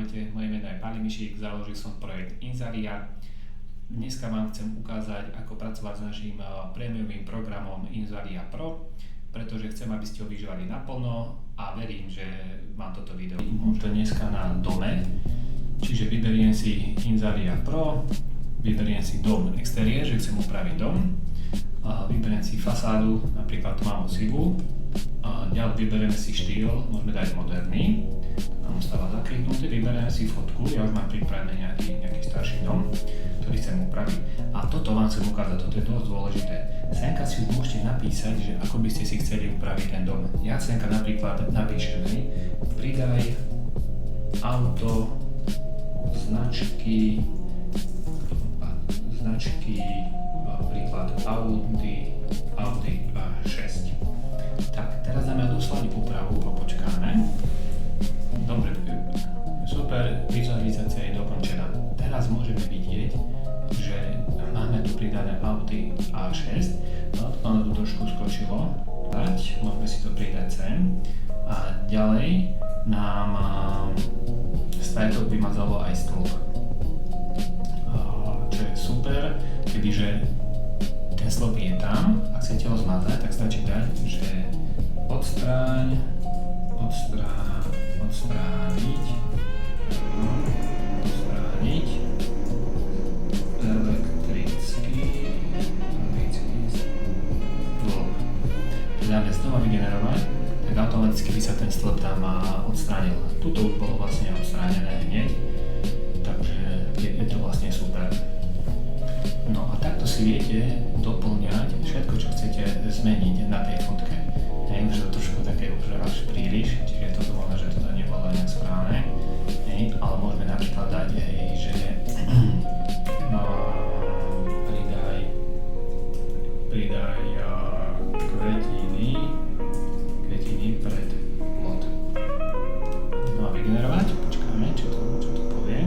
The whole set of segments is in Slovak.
Ahojte, moje meno je Pali Mišík, založil som projekt Inzaria. Dneska vám chcem ukázať, ako pracovať s naším prémiovým programom Inzaria Pro, pretože chcem, aby ste ho využívali naplno a verím, že vám toto video môže dneska na dome. Čiže vyberiem si Inzaria Pro, vyberiem si dom exteriér, že chcem upraviť dom, vyberiem si fasádu, napríklad tmavo sivú, ďalej vyberieme si štýl, môžeme dať moderný, tam stáva zakliknuté, vyberieme si fotku, ja už mám pripravený nejaký starší dom, ktorý chcem upraviť a toto vám chcem ukázať, toto je dosť dôležité. Senka si už môžete napísať, že ako by ste si chceli upraviť ten dom. Ja senka napríklad napíšem, pridaj auto značky napríklad Audi A6. Tak, teraz dáme doslovne úpravu a počkáme. Dobre, super, vizualizácia je dokončená. Teraz môžeme vidieť, že máme tu pridané Audi A6. Ono tu trošku skočilo. Môžeme si to pridať sem. A ďalej nám stajetok vymazalo aj stĺp. Čo je super, kebyže ten stĺp je tam, ak chcete ho zmazať, tak stačí dať, že odstrániť elektrický stĺp. Dáme znova vygenerovať, tak automaticky by sa ten stĺp tam odstránil. Tuto už bolo vlastne odstránené hneď, takže je to vlastne super. No a takto si viete doplňať všetko, čo chcete zmeniť na tej fotke. Už je to trošku také už až príliš, čiže toto možno, že toto nebolo nejak správne, ale môžeme napríklad dať, že pridaj kvetiny pred plot. No a vygenerovať, počkáme, čo to povie.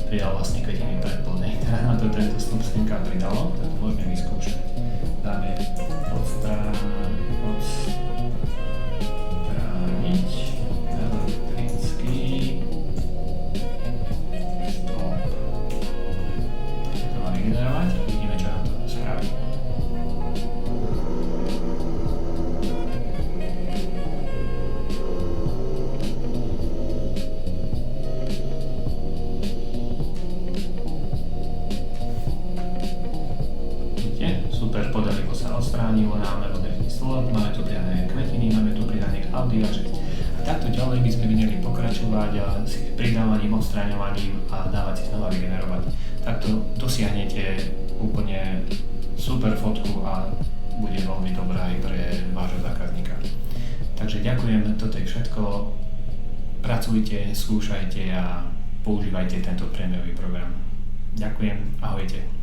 Pridal vlastne kvetiny pred plodnej. Teda na to tento stĺp senka pridalo, tak to môžeme vyskúšať. Dáme odstrániť elektrický stĺp. Tak to má vygenerovať a vidíme, čo nám to spraví. Super, podarilo sa, odstránilo, máme moderný stĺp, máme tu pridané kvetiny, máme tu pridaných Audi A6. A takto ďalej by sme vedeli pokračovať s pridávaním, odstráňovaním a dávať si znova vygenerovať. Takto dosiahnete úplne super fotku a bude veľmi dobrá aj pre vášho zákazníka. Takže ďakujem, toto je všetko. Pracujte, skúšajte a používajte tento prémiový program. Ďakujem, ahojte.